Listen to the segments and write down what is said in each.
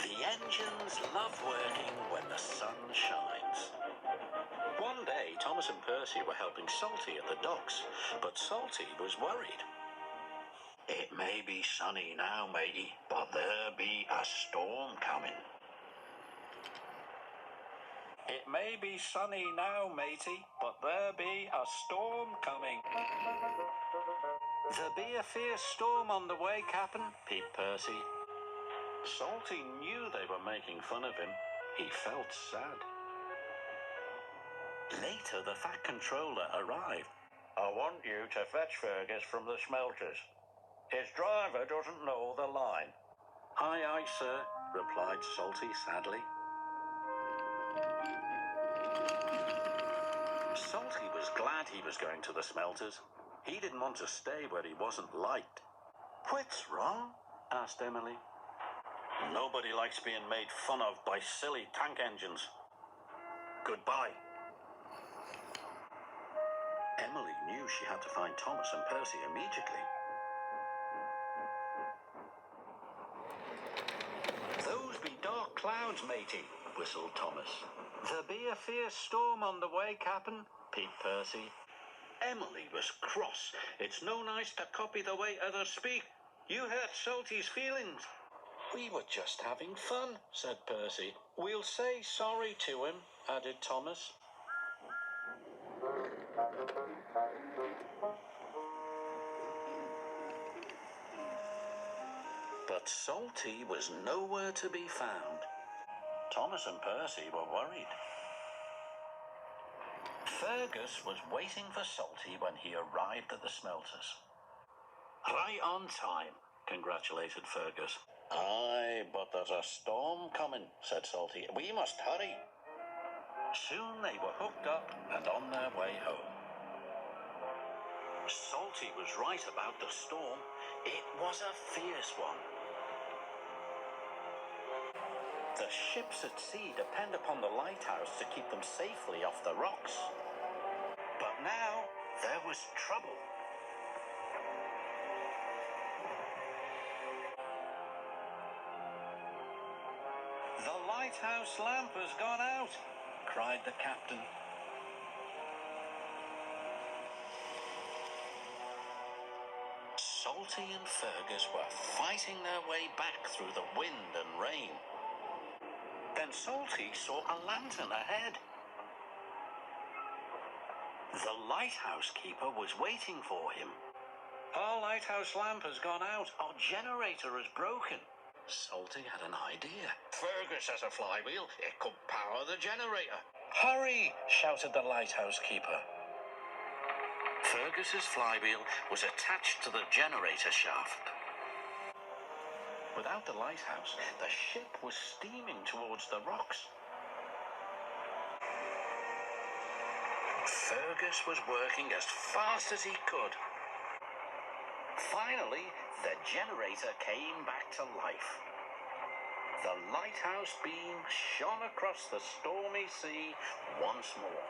The engines love working when the sun shines. One day, Thomas and Percy were helping Salty at the docks, but Salty was worried. It may be sunny now, matey, but there be a storm coming. It may be sunny now, matey, but there be a storm coming. There be a fierce storm on the way, Captain, peeped Percy. Salty knew they were making fun of him. He felt sad. Later, the Fat Controller arrived. I want you to fetch Fergus from the smelters. His driver doesn't know the line. Aye, aye, sir, replied Salty sadly. Salty was glad he was going to the smelters. He didn't want to stay where he wasn't liked. What's wrong? Asked Emily. Nobody likes being made fun of by silly tank engines. Goodbye. Emily knew she had to find Thomas and Percy immediately. Those be dark clouds, matey, whistled Thomas. There be a fierce storm on the way, Captain, peeped Percy. Emily was cross. It's no nice to copy the way others speak. You hurt Salty's feelings. We were just having fun, said Percy. We'll say sorry to him, added Thomas. But Salty was nowhere to be found. Thomas and Percy were worried. Fergus was waiting for Salty when he arrived at the smelters. Right on time, congratulated Fergus. Aye, but there's a storm coming, said Salty. We must hurry. Soon they were hooked up and on their way home. Salty was right about the storm. It was a fierce one. The ships at sea depend upon the lighthouse to keep them safely off the rocks. But now there was trouble. The lighthouse lamp has gone out, cried the captain. Salty and Fergus were fighting their way back through the wind and rain. Then Salty saw a lantern ahead. The lighthouse keeper was waiting for him. Our lighthouse lamp has gone out. Our generator is broken. Salty had an idea. Fergus has a flywheel. It could power the generator. Hurry, shouted the lighthouse keeper. Fergus's flywheel was attached to the generator shaft. Without the lighthouse, the ship was steaming towards the rocks. Fergus was working as fast as he could. Finally, the generator came back to life. The lighthouse beam shone across the stormy sea once more,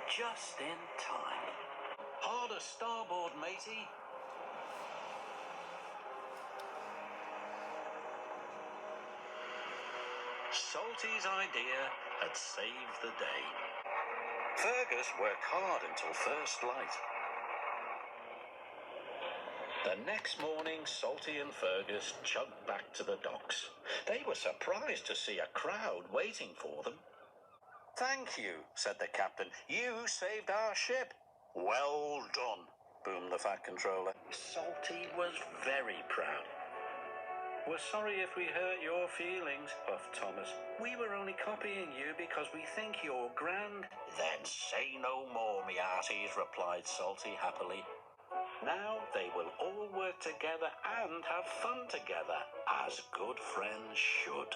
just in time. Hard a starboard, matey. Salty's idea had saved the day. Fergus worked hard until first light. The next morning, Salty and Fergus chugged back to the docks. They were surprised to see a crowd waiting for them. Thank you, said the captain. You saved our ship. Well done, boomed the Fat Controller. Salty was very proud. We're sorry if we hurt your feelings, puffed Thomas. We were only copying you because we think you're grand. Then say no more, me hearties, replied Salty happily. Now they will all work together and have fun together, as good friends should.